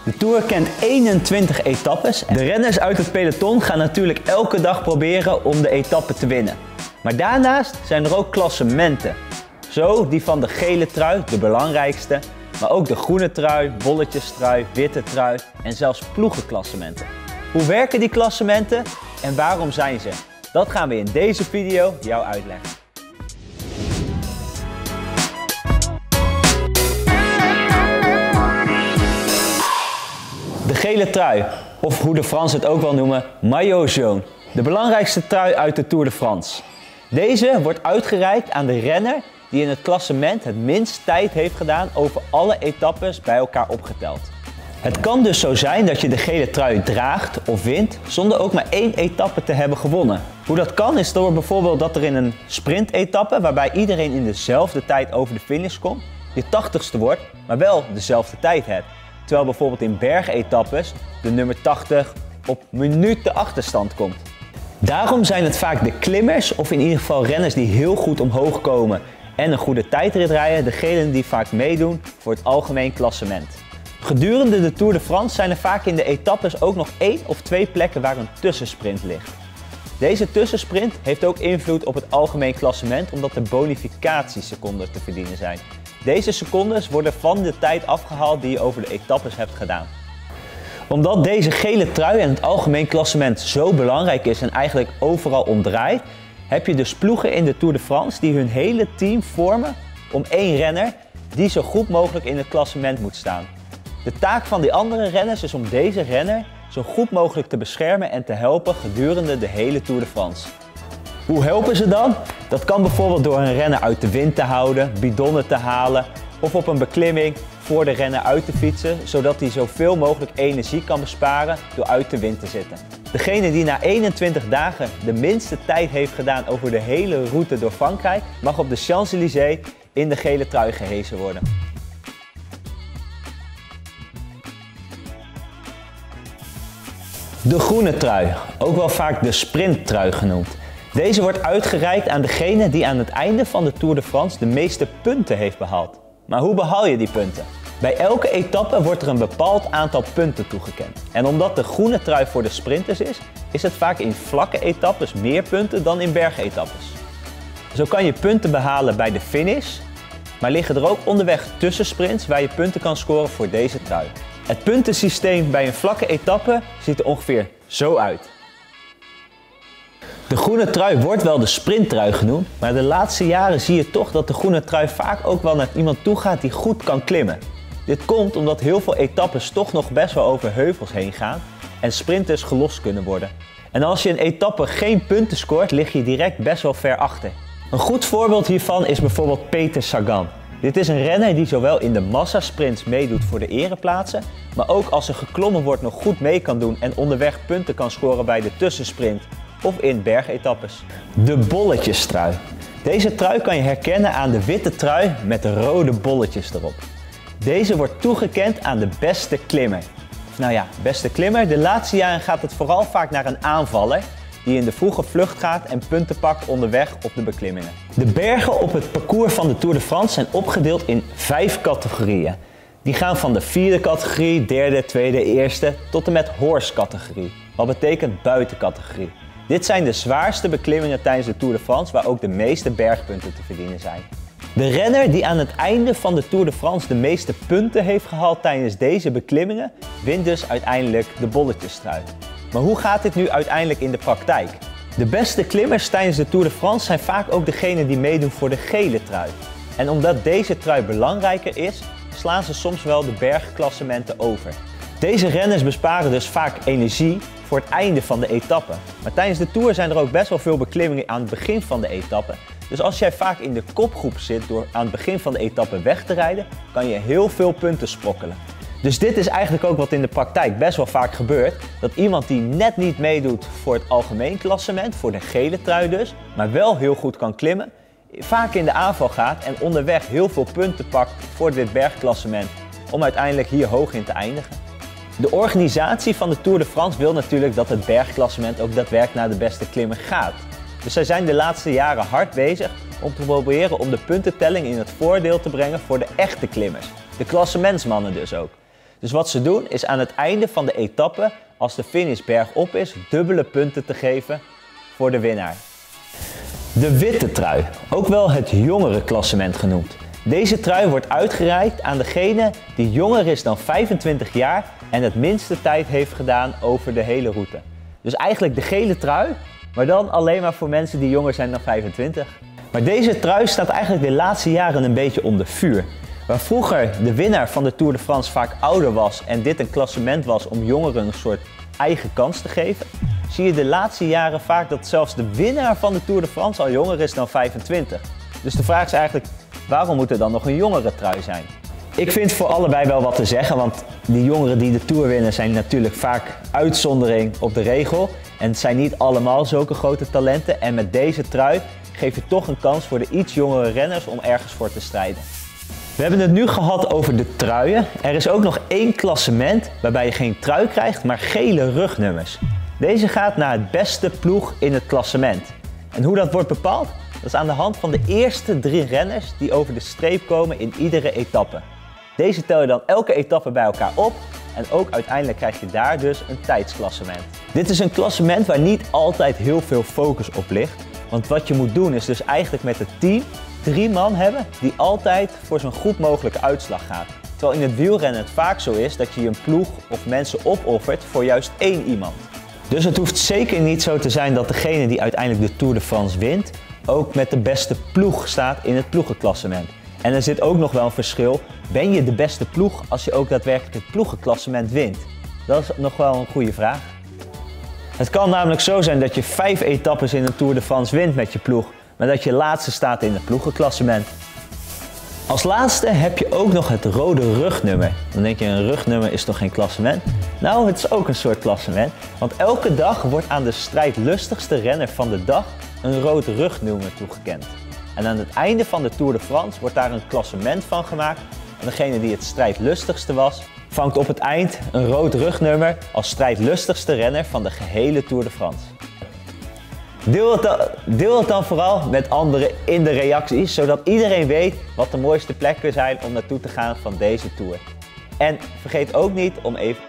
De Tour kent 21 etappes. De renners uit het peloton gaan natuurlijk elke dag proberen om de etappe te winnen. Maar daarnaast zijn er ook klassementen. Zo die van de gele trui, de belangrijkste, maar ook de groene trui, bolletjestrui, witte trui en zelfs ploegenklassementen. Hoe werken die klassementen en waarom zijn ze? Dat gaan we in deze video jou uitleggen. De gele trui, of hoe de Fransen het ook wel noemen, maillot jaune. De belangrijkste trui uit de Tour de France. Deze wordt uitgereikt aan de renner die in het klassement het minst tijd heeft gedaan over alle etappes bij elkaar opgeteld. Het kan dus zo zijn dat je de gele trui draagt of wint zonder ook maar één etappe te hebben gewonnen. Hoe dat kan is door bijvoorbeeld dat er in een sprintetappe waarbij iedereen in dezelfde tijd over de finish komt, je 80ste wordt, maar wel dezelfde tijd hebt. Terwijl bijvoorbeeld in bergetappes de nummer 80 op minuten achterstand komt. Daarom zijn het vaak de klimmers of in ieder geval renners die heel goed omhoog komen en een goede tijdrit rijden, degenen die vaak meedoen voor het algemeen klassement. Gedurende de Tour de France zijn er vaak in de etappes ook nog 1 of 2 plekken waar een tussensprint ligt. Deze tussensprint heeft ook invloed op het algemeen klassement omdat er bonificatieseconden te verdienen zijn. Deze secondes worden van de tijd afgehaald die je over de etappes hebt gedaan. Omdat deze gele trui en het algemeen klassement zo belangrijk is en eigenlijk overal om draait, heb je dus ploegen in de Tour de France die hun hele team vormen om één renner die zo goed mogelijk in het klassement moet staan. De taak van die andere renners is om deze renner zo goed mogelijk te beschermen en te helpen gedurende de hele Tour de France. Hoe helpen ze dan? Dat kan bijvoorbeeld door een renner uit de wind te houden, bidonnen te halen of op een beklimming voor de renner uit te fietsen, zodat hij zoveel mogelijk energie kan besparen door uit de wind te zitten. Degene die na 21 dagen de minste tijd heeft gedaan over de hele route door Frankrijk, mag op de Champs-Élysées in de gele trui gehesen worden. De groene trui, ook wel vaak de sprinttrui genoemd. Deze wordt uitgereikt aan degene die aan het einde van de Tour de France de meeste punten heeft behaald. Maar hoe behaal je die punten? Bij elke etappe wordt er een bepaald aantal punten toegekend. En omdat de groene trui voor de sprinters is het vaak in vlakke etappes meer punten dan in bergetappes. Zo kan je punten behalen bij de finish, maar liggen er ook onderweg tussensprints waar je punten kan scoren voor deze trui. Het puntensysteem bij een vlakke etappe ziet er ongeveer zo uit. De groene trui wordt wel de sprinttrui genoemd, maar de laatste jaren zie je toch dat de groene trui vaak ook wel naar iemand toe gaat die goed kan klimmen. Dit komt omdat heel veel etappes toch nog best wel over heuvels heen gaan en sprinters gelost kunnen worden. En als je een etappe geen punten scoort, lig je direct best wel ver achter. Een goed voorbeeld hiervan is bijvoorbeeld Peter Sagan. Dit is een renner die zowel in de massasprints meedoet voor de ereplaatsen, maar ook als er geklommen wordt nog goed mee kan doen en onderweg punten kan scoren bij de tussensprint of in bergetappes. De bolletjestrui. Deze trui kan je herkennen aan de witte trui met de rode bolletjes erop. Deze wordt toegekend aan de beste klimmer. Of nou ja, beste klimmer. De laatste jaren gaat het vooral vaak naar een aanvaller die in de vroege vlucht gaat en punten pakt onderweg op de beklimmingen. De bergen op het parcours van de Tour de France zijn opgedeeld in 5 categorieën. Die gaan van de 4e categorie, 3e, 2e, 1e tot en met horse categorie. Wat betekent buitencategorie. Dit zijn de zwaarste beklimmingen tijdens de Tour de France waar ook de meeste bergpunten te verdienen zijn. De renner die aan het einde van de Tour de France de meeste punten heeft gehaald tijdens deze beklimmingen, wint dus uiteindelijk de bolletjestrui. Maar hoe gaat dit nu uiteindelijk in de praktijk? De beste klimmers tijdens de Tour de France zijn vaak ook degenen die meedoen voor de gele trui. En omdat deze trui belangrijker is, slaan ze soms wel de bergklassementen over. Deze renners besparen dus vaak energie voor het einde van de etappe. Maar tijdens de Tour zijn er ook best wel veel beklimmingen aan het begin van de etappe. Dus als jij vaak in de kopgroep zit door aan het begin van de etappe weg te rijden, kan je heel veel punten sprokkelen. Dus dit is eigenlijk ook wat in de praktijk best wel vaak gebeurt. Dat iemand die net niet meedoet voor het algemeen klassement, voor de gele trui dus, maar wel heel goed kan klimmen, vaak in de aanval gaat en onderweg heel veel punten pakt voor dit bergklassement om uiteindelijk hier hoog in te eindigen. De organisatie van de Tour de France wil natuurlijk dat het bergklassement ook daadwerkelijk naar de beste klimmer gaat. Dus zij zijn de laatste jaren hard bezig om te proberen om de puntentelling in het voordeel te brengen voor de echte klimmers. De klassementsmannen dus ook. Dus wat ze doen is aan het einde van de etappe, als de finish bergop is, dubbele punten te geven voor de winnaar. De witte trui, ook wel het jongerenklassement genoemd. Deze trui wordt uitgereikt aan degene die jonger is dan 25 jaar en het minste tijd heeft gedaan over de hele route. Dus eigenlijk de gele trui, maar dan alleen maar voor mensen die jonger zijn dan 25. Maar deze trui staat eigenlijk de laatste jaren een beetje onder vuur. Waar vroeger de winnaar van de Tour de France vaak ouder was en dit een klassement was om jongeren een soort eigen kans te geven, zie je de laatste jaren vaak dat zelfs de winnaar van de Tour de France al jonger is dan 25. Dus de vraag is eigenlijk, waarom moet er dan nog een jongere trui zijn? Ik vind voor allebei wel wat te zeggen, want die jongeren die de Tour winnen zijn natuurlijk vaak uitzondering op de regel. En het zijn niet allemaal zulke grote talenten en met deze trui geef je toch een kans voor de iets jongere renners om ergens voor te strijden. We hebben het nu gehad over de truien. Er is ook nog één klassement waarbij je geen trui krijgt, maar gele rugnummers. Deze gaat naar het beste ploeg in het klassement. En hoe dat wordt bepaald? Dat is aan de hand van de eerste 3 renners die over de streep komen in iedere etappe. Deze tel je dan elke etappe bij elkaar op en ook uiteindelijk krijg je daar dus een tijdsklassement. Dit is een klassement waar niet altijd heel veel focus op ligt. Want wat je moet doen is dus eigenlijk met het team 3 man hebben die altijd voor zo'n goed mogelijke uitslag gaat. Terwijl in het wielrennen het vaak zo is dat je een ploeg of mensen opoffert voor juist 1 iemand. Dus het hoeft zeker niet zo te zijn dat degene die uiteindelijk de Tour de France wint ook met de beste ploeg staat in het ploegenklassement. En er zit ook nog wel een verschil. Ben je de beste ploeg als je ook daadwerkelijk het ploegenklassement wint? Dat is nog wel een goede vraag. Het kan namelijk zo zijn dat je 5 etappes in de Tour de France wint met je ploeg, maar dat je laatste staat in het ploegenklassement. Als laatste heb je ook nog het rode rugnummer. Dan denk je, een rugnummer is toch geen klassement? Nou, het is ook een soort klassement, want elke dag wordt aan de strijdlustigste renner van de dag een rood rugnummer toegekend. En aan het einde van de Tour de France wordt daar een klassement van gemaakt en degene die het strijdlustigste was, vangt op het eind een rood rugnummer als strijdlustigste renner van de gehele Tour de France. Deel het dan vooral met anderen in de reacties, zodat iedereen weet wat de mooiste plekken zijn om naartoe te gaan van deze Tour. En vergeet ook niet om even